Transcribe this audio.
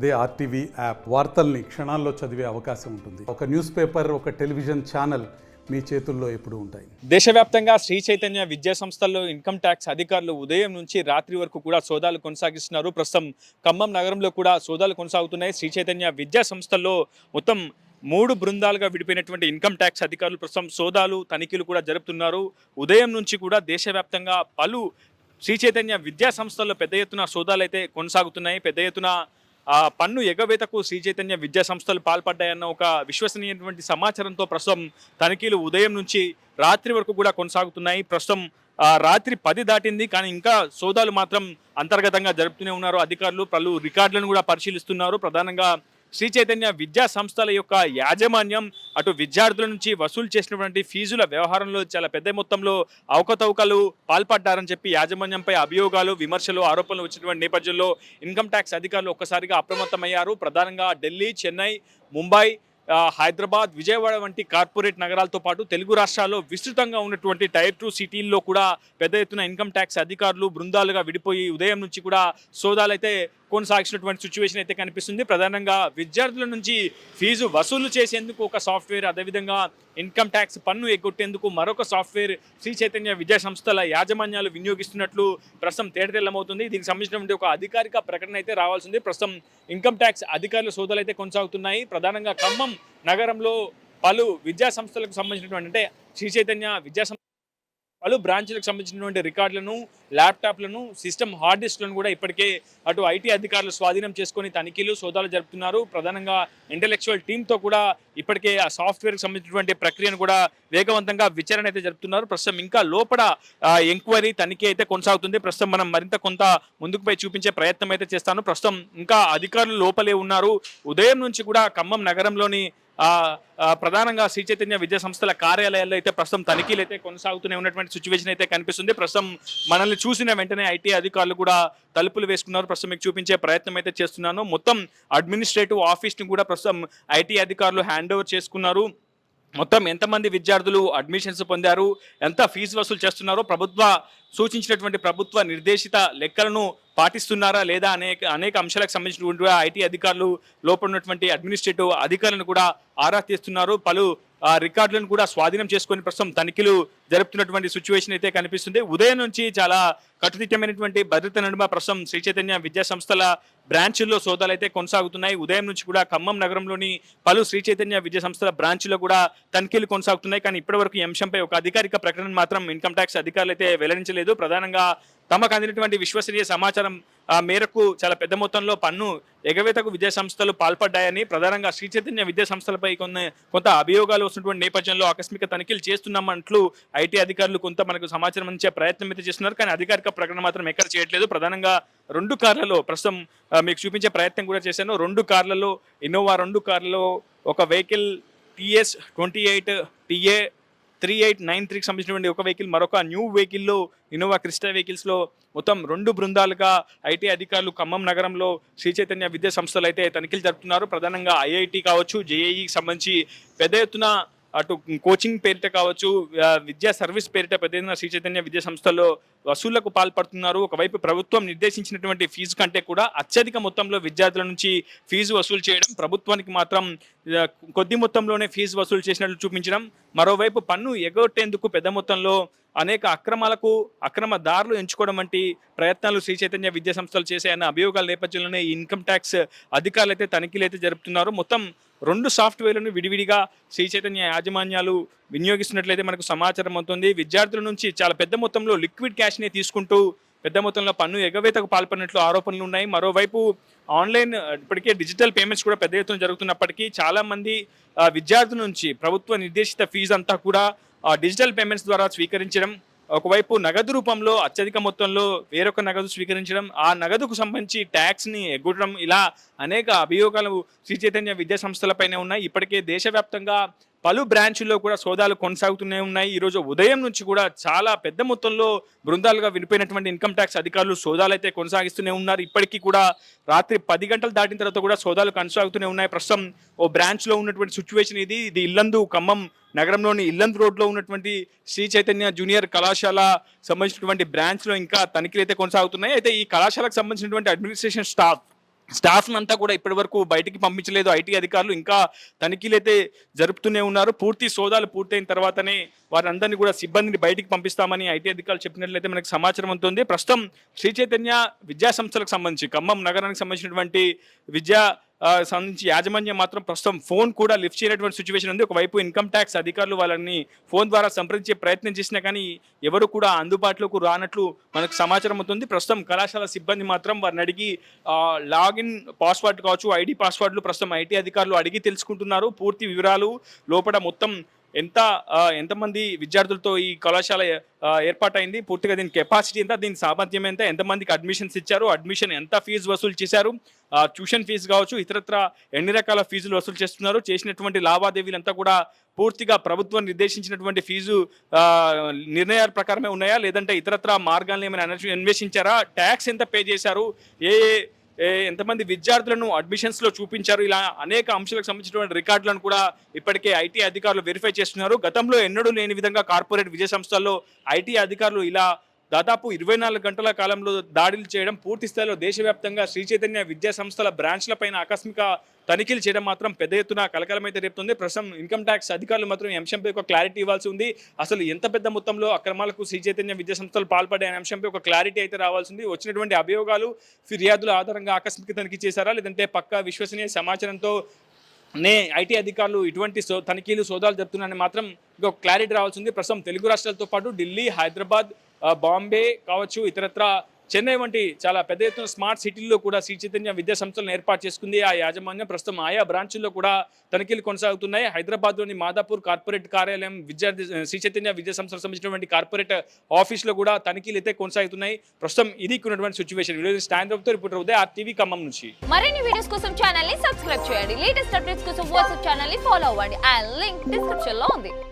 అదే RTV app వార్తల్ని క్షణాల్లో చదివే అవకాశం ఉంటుంది. ఒక న్యూస్ పేపర్, ఒక టెలివిజన్ ఛానల్ మీ చేతుల్లో ఎప్పుడూ ఉంటాయి. దేశవ్యాప్తంగా శ్రీ చైతన్య విద్యా సంస్థల్లో ఇన్కమ్ ట్యాక్స్ అధికారులు ఉదయం నుంచి రాత్రి వరకు కూడా సోదాలు కొనసాగిస్తున్నారు. ప్రస్తుతం ఖమ్మం నగరంలో కూడా సోదాలు కొనసాగుతున్నాయి. శ్రీ చైతన్య విద్యా సంస్థల్లో మొత్తం 3 బృందాలుగా విడిపోయినటువంటి ఇన్కమ్ ట్యాక్స్ అధికారులు ప్రస్తుతం సోదాలు తనిఖీలు కూడా జరుపుతున్నారు. ఉదయం నుంచి కూడా దేశవ్యాప్తంగా పలు శ్రీ చైతన్య విద్యా సంస్థల్లో పెద్ద ఎత్తున సోదాలు అయితే కొనసాగుతున్నాయి. పెద్ద ఎత్తున పన్ను ఎగవేతకు శ్రీ చైతన్య విద్యా సంస్థలు పాల్పడ్డాయన్న ఒక విశ్వసనీయటువంటి సమాచారంతో ప్రస్తుతం తనిఖీలు ఉదయం నుంచి రాత్రి వరకు కూడా కొనసాగుతున్నాయి. ప్రస్తుతం రాత్రి 10 దాటింది, కానీ ఇంకా సోదాలు మాత్రం అంతర్గతంగా జరుపుతూనే ఉన్నారు. అధికారులు పలు రికార్డులను కూడా పరిశీలిస్తున్నారు. ప్రధానంగా శ్రీ చైతన్య విద్యా సంస్థల యొక్క యాజమాన్యం అటు విద్యార్థుల నుంచి వసూలు చేసినటువంటి ఫీజుల వ్యవహారంలో చాలా పెద్ద మొత్తంలో అవకతవకలు పాల్పడ్డారని చెప్పి యాజమాన్యంపై అభియోగాలు, విమర్శలు, ఆరోపణలు వచ్చినటువంటి నేపథ్యంలో ఇన్కమ్ ట్యాక్స్ అధికారులు ఒక్కసారిగా అప్రమత్తమయ్యారు. ప్రధానంగా ఢిల్లీ, చెన్నై, ముంబై, హైదరాబాద్, విజయవాడ వంటి కార్పొరేట్ నగరాలతో పాటు తెలుగు రాష్ట్రాల్లో విస్తృతంగా ఉన్నటువంటి టైర్ 2 సిటీల్లో కూడా పెద్ద ఎత్తున ఇన్కమ్ ట్యాక్స్ అధికారులు బృందాలుగా విడిపోయి ఉదయం నుంచి కూడా సోదాలు అయితే కొనసాగిస్తున్నటువంటి సిచ్యువేషన్ అయితే కనిపిస్తుంది. ప్రధానంగా విద్యార్థుల నుంచి ఫీజు వసూలు చేసేందుకు ఒక సాఫ్ట్వేర్, అదేవిధంగా ఇన్కమ్ ట్యాక్స్ పన్ను ఎగ్గొట్టేందుకు మరొక సాఫ్ట్వేర్ శ్రీ చైతన్య విద్యా సంస్థల యాజమాన్యాలు వినియోగిస్తున్నట్లు ప్రస్తుతం తేటతెల్లమవుతుంది. దీనికి సంబంధించినటువంటి ఒక అధికారిక ప్రకటన అయితే రావాల్సింది. ప్రస్తుతం ఇన్కమ్ ట్యాక్స్ అధికారుల సోదాలు అయితే కొనసాగుతున్నాయి. ప్రధానంగా ఖమ్మం నగరంలో పలు విద్యా సంస్థలకు సంబంధించినటువంటి అంటే శ్రీ చైతన్య విద్యా పలు బ్రాంచ్లకు సంబంధించినటువంటి రికార్డులను, ల్యాప్టాప్లను, సిస్టమ్ హార్డ్ డిస్క్లను కూడా ఇప్పటికే అటు ఐటీ అధికారులు స్వాధీనం చేసుకొని తనిఖీలు, సోదాలు జరుపుతున్నారు. ప్రధానంగా ఇంటెలెక్చువల్ టీంతో కూడా ఇప్పటికే ఆ సాఫ్ట్వేర్కి సంబంధించినటువంటి ప్రక్రియను కూడా వేగవంతంగా విచారణ అయితే జరుపుతున్నారు. ప్రస్తుతం ఇంకా లోపల ఎంక్వైరీ, తనిఖీ అయితే కొనసాగుతుంది. ప్రస్తుతం మనం మరింత కొంత ముందుకు పోయి చూపించే ప్రయత్నం అయితే చేస్తాను. ప్రస్తుతం ఇంకా అధికారులు లోపలే ఉన్నారు. ఉదయం నుంచి కూడా ఖమ్మం నగరంలోని ప్రధానంగా శ్రీ చైతన్య విద్యా సంస్థల కార్యాలయాల్లో అయితే ప్రస్తుతం తనిఖీలు అయితే కొనసాగుతూనే ఉన్నటువంటి సిచ్యువేషన్ అయితే కనిపిస్తుంది. ప్రస్తుతం మనల్ని చూసిన వెంటనే ఐటీ అధికారులు కూడా తలుపులు వేసుకున్నారు. ప్రస్తుతం మీకు చూపించే ప్రయత్నం అయితే చేస్తున్నాను. మొత్తం అడ్మినిస్ట్రేటివ్ ఆఫీస్ని కూడా ప్రస్తుతం ఐటీ అధికారులు హ్యాండ్ ఓవర్ చేసుకున్నారు. మొత్తం ఎంతమంది విద్యార్థులు అడ్మిషన్స్ పొందారు, ఎంత ఫీజు వసూలు చేస్తున్నారో, సూచించినటువంటి ప్రభుత్వ నిర్దేశిత లెక్కలను పాటిస్తున్నారా లేదా అనేక అంశాలకు సంబంధించినటువంటి ఐటీ అధికారులు లోపల ఉన్నటువంటి అడ్మినిస్ట్రేటివ్ అధికారులను కూడా ఆరా తీస్తున్నారు. పలు రికార్డులను కూడా స్వాధీనం చేసుకొని ప్రస్తుతం తనిఖీలు జరుపుతున్నటువంటి సిచ్యువేషన్ అయితే కనిపిస్తుంది. ఉదయం నుంచి చాలా కట్టుదిట్టమైనటువంటి భద్రత నడుమ ప్రస్తుతం శ్రీ చైతన్య విద్యా సంస్థల బ్రాంచుల్లో సోదాలు అయితే కొనసాగుతున్నాయి. ఉదయం నుంచి కూడా ఖమ్మం నగరంలోని పలు శ్రీ చైతన్య విద్యా సంస్థల బ్రాంచ్లో కూడా తనిఖీలు కొనసాగుతున్నాయి. కానీ ఇప్పటివరకు ఈ అంశంపై ఒక అధికారిక ప్రకటన మాత్రం ఇన్కమ్ ట్యాక్స్ అధికారులు అయితే వెల్లడించలేదు. ప్రధానంగా తమకు అందినటువంటి విశ్వసనీయ సమాచారం మేరకు చాలా పెద్ద మొత్తంలో పన్ను ఎగవేతకు విద్యా సంస్థలు పాల్పడ్డాయని, ప్రధానంగా శ్రీ చైతన్య విద్యా సంస్థలపై కొంత అభియోగాలు వస్తున్నటువంటి నేపథ్యంలో ఆకస్మిక తనిఖీలు చేస్తున్నామంటూ ఐటీ అధికారులు కొంత మనకు సమాచారం అందించే ప్రయత్నం అయితే చేస్తున్నారు. కానీ అధికారిక ప్రకటన మాత్రం ఎక్కడ చేయట్లేదు. ప్రధానంగా 2 కార్లలో ప్రస్తుతం మీకు చూపించే ప్రయత్నం కూడా చేశాను. 2 కార్లలో, ఇన్నోవా 2 కార్లలో ఒక వెహికల్ TS 28 TA 3893కి సంబంధించినటువంటి ఒక వెహికల్, మరొక న్యూ వెహికల్లో ఇన్నోవా క్రిస్టా వెహికల్స్లో మొత్తం 2 బృందాలుగా ఐటీ అధికారులు ఖమ్మం నగరంలో శ్రీ చైతన్య విద్యా సంస్థలు అయితే తనిఖీలు జరుపుతున్నారు. ప్రధానంగా IIT కావచ్చు, JEEకి సంబంధించి పెద్ద ఎత్తున అటు కోచింగ్ పేరిట కావచ్చు, విద్యా సర్వీస్ పేరిట పెద్ద ఎత్తున శ్రీ చైతన్య విద్యా సంస్థల్లో వసూళ్లకు పాల్పడుతున్నారు. ఒకవైపు ప్రభుత్వం నిర్దేశించినటువంటి ఫీజు కంటే కూడా అత్యధిక మొత్తంలో విద్యార్థుల నుంచి ఫీజు వసూలు చేయడం, ప్రభుత్వానికి మాత్రం కొద్ది మొత్తంలోనే ఫీజు వసూలు చేసినట్లు చూపించడం, మరోవైపు పన్ను ఎగొట్టేందుకు పెద్ద మొత్తంలో అనేక అక్రమ దారులు ఎంచుకోవడం వంటి ప్రయత్నాలు శ్రీ చైతన్య విద్యా సంస్థలు చేశాయన్న అభియోగాల నేపథ్యంలోనే ఈ ఇన్కమ్ ట్యాక్స్ అధికారులు అయితే తనిఖీలు అయితే జరుపుతున్నారు. మొత్తం 2 సాఫ్ట్వేర్లను విడివిడిగా శ్రీ చైతన్య యాజమాన్యాలు వినియోగిస్తున్నట్లయితే మనకు సమాచారం అవుతుంది. విద్యార్థుల నుంచి చాలా పెద్ద మొత్తంలో లిక్విడ్ క్యాష్ని తీసుకుంటూ పెద్ద మొత్తంలో పన్ను ఎగవేతకు పాల్పడినట్లు ఆరోపణలు ఉన్నాయి. మరోవైపు ఆన్లైన్ ఇప్పటికే డిజిటల్ పేమెంట్స్ కూడా పెద్ద ఎత్తున జరుగుతున్నప్పటికీ చాలామంది విద్యార్థుల నుంచి ప్రభుత్వ నిర్దేశిత ఫీజు అంతా కూడా డిజిటల్ పేమెంట్స్ ద్వారా స్వీకరించడం, ఒకవైపు నగదు రూపంలో అత్యధిక మొత్తంలో వేరొక నగదు స్వీకరించడం, ఆ నగదుకు సంబంధించి ట్యాక్స్ని ఎగ్గొట్టడం, ఇలా అనేక అభియోగాలు శ్రీ చైతన్య విద్యా సంస్థలపైనే ఉన్నాయి. ఇప్పటికే దేశవ్యాప్తంగా పలు బ్రాంచుల్లో కూడా సోదాలు కొనసాగుతూనే ఉన్నాయి. ఈరోజు ఉదయం నుంచి కూడా చాలా పెద్ద మొత్తంలో బృందాలుగా విడిపోయినటువంటి ఇన్కమ్ ట్యాక్స్ అధికారులు సోదాలు అయితే కొనసాగిస్తూనే ఉన్నారు. ఇప్పటికీ కూడా రాత్రి 10 గంటలు దాటిన తర్వాత కూడా సోదాలు కొనసాగుతూనే ఉన్నాయి. ప్రస్తుతం ఓ బ్రాంచ్లో ఉన్నటువంటి సిచ్యువేషన్ ఇది ఇల్లందు, ఖమ్మం నగరంలోని ఇల్లందు రోడ్లో ఉన్నటువంటి శ్రీ చైతన్య జూనియర్ కళాశాల సంబంధించినటువంటి బ్రాంచ్లో ఇంకా తనిఖీలు అయితే కొనసాగుతున్నాయి. అయితే ఈ కళాశాలకు సంబంధించినటువంటి అడ్మినిస్ట్రేషన్ స్టాఫ్ స్టాఫ్ అంతా కూడా ఇప్పటి వరకు బయటికి పంపించలేదు ఐటీ అధికారులు. ఇంకా తనిఖీలు అయితే జరుపుతూనే ఉన్నారు. పూర్తి సోదాలు పూర్తయిన తర్వాతనే వారందరినీ కూడా సిబ్బందిని బయటికి పంపిస్తామని ఐటీ అధికారులు చెప్పినట్లయితే మనకు సమాచారం అందుతుంది. ప్రస్తుతం శ్రీ చైతన్య విద్యా సంస్థలకు సంబంధించి ఖమ్మం నగరానికి సంబంధించినటువంటి విద్యా సంబంధించి యాజమాన్యం మాత్రం ప్రస్తుతం ఫోన్ కూడా లిఫ్ట్ చేయనటువంటి సిచ్యువేషన్ ఉంది. ఒకవైపు ఇన్కమ్ ట్యాక్స్ అధికారులు వాళ్ళని ఫోన్ ద్వారా సంప్రదించే ప్రయత్నం చేసినా కానీ ఎవరు కూడా అందుబాటులోకి రానట్లు మనకు సమాచారం అవుతుంది. ప్రస్తుతం కళాశాల సిబ్బంది మాత్రం వారిని అడిగి లాగిన్ పాస్వర్డ్ కావచ్చు, ఐడి పాస్వర్డ్లు ప్రస్తుతం ఐటీ అధికారులు అడిగి తెలుసుకుంటున్నారు. పూర్తి వివరాలు లోపల మొత్తం ఎంతమంది విద్యార్థులతో ఈ కళాశాల ఏర్పాటైంది, పూర్తిగా దీని కెపాసిటీ ఎంత, దీని సామర్థ్యం ఎంత, ఎంతమందికి అడ్మిషన్స్ ఇచ్చారు, అడ్మిషన్ ఎంత ఫీజు వసూలు చేశారు, ట్యూషన్ ఫీజు కావచ్చు, ఇతరత్ర ఎన్ని రకాల ఫీజులు వసూలు చేస్తున్నారు, చేసినటువంటి లావాదేవీలు అంతా కూడా పూర్తిగా ప్రభుత్వం నిర్దేశించినటువంటి ఫీజు నిర్ణయాల ప్రకారమే ఉన్నాయా, లేదంటే ఇతరత్ర మార్గాలను ఏమైనా అన్వేషించారా, ట్యాక్స్ ఎంత పే చేశారు, ఎంతమంది విద్యార్థులను అడ్మిషన్స్లో చూపించారు, ఇలా అనేక అంశాలకు సంబంధించినటువంటి రికార్డులను కూడా ఇప్పటికే ఐటీ అధికారులు వెరిఫై చేస్తున్నారు. గతంలో ఎన్నడూ లేని విధంగా కార్పొరేట్ విద్యా సంస్థల్లో ఐటీ అధికారులు ఇలా దాదాపు 24 గంటల కాలంలో దాడులు చేయడం, పూర్తి స్థాయిలో దేశవ్యాప్తంగా శ్రీ చైతన్య విద్యా సంస్థల బ్రాంచ్లపైన ఆకస్మిక తనిఖీలు చేయడం మాత్రం పెద్ద ఎత్తున కలకలమైతే రేపుతుంది. ప్రస్తుతం ఇన్కమ్ ట్యాక్స్ అధికారులు మాత్రం ఈ అంశంపై ఒక క్లారిటీ ఇవ్వాల్సి ఉంది. అసలు ఎంత పెద్ద మొత్తంలో అక్రమాలకు శ్రీ చైతన్య విద్యా సంస్థలు పాల్పడే అనే అంశంపై ఒక క్లారిటీ అయితే రావాల్సి ఉంది. వచ్చినటువంటి అభియోగాలు, ఫిర్యాదుల ఆధారంగా ఆకస్మిక తనిఖీ చేశారా, లేదంటే పక్కా విశ్వసనీయ సమాచారంతో ఐటీ అధికారులు ఇటువంటి తనిఖీలు సోదాలు జరుపుతున్నారని మాత్రం ఇంకొక క్లారిటీ రావాల్సి ఉంది. ప్రస్తుతం తెలుగు రాష్ట్రాలతో పాటు ఢిల్లీ, హైదరాబాద్, బాంబే కావచ్చు, ఇతరత్ర చెన్నై వంటి చాలా పెద్ద ఎత్తున స్మార్ట్ సిటీల్లో కూడా శ్రీ చైతన్య విద్యా సంస్థలను ఏర్పాటు చేసుకుంది ఆ యాజమాన్యం. ప్రస్తుతం ఆయా బ్రాంచుల్లో కూడా తనిఖీలు కొనసాగుతున్నాయి. హైదరాబాద్లోని మాదాపూర్ కార్పొరేట్ కార్యాలయం, శ్రీ చైతన్య విద్యా సంస్థలకు సంబంధించినటువంటి కార్పొరేట్ ఆఫీస్లో కూడా తనిఖీలు అయితే కొనసాగుతున్నాయి. ప్రస్తుతం ఇది ఉన్నటువంటి సిచ్యువేషన్. స్టాండ్ అప్ తో రిపోర్టర్ ఉదయ్, RTV ఖమ్మం నుంచి. మరిన్ని వీడియోస్ కోసం ఛానల్ ని సబ్స్క్రైబ్ చేయండి. లేటెస్ట్ అప్డేట్స్ కోసం వాట్సాప్ ఛానల్ ని ఫాలో అవ్వండి. ఆ లింక్ డిస్క్రిప్షన్ లో ఉంది.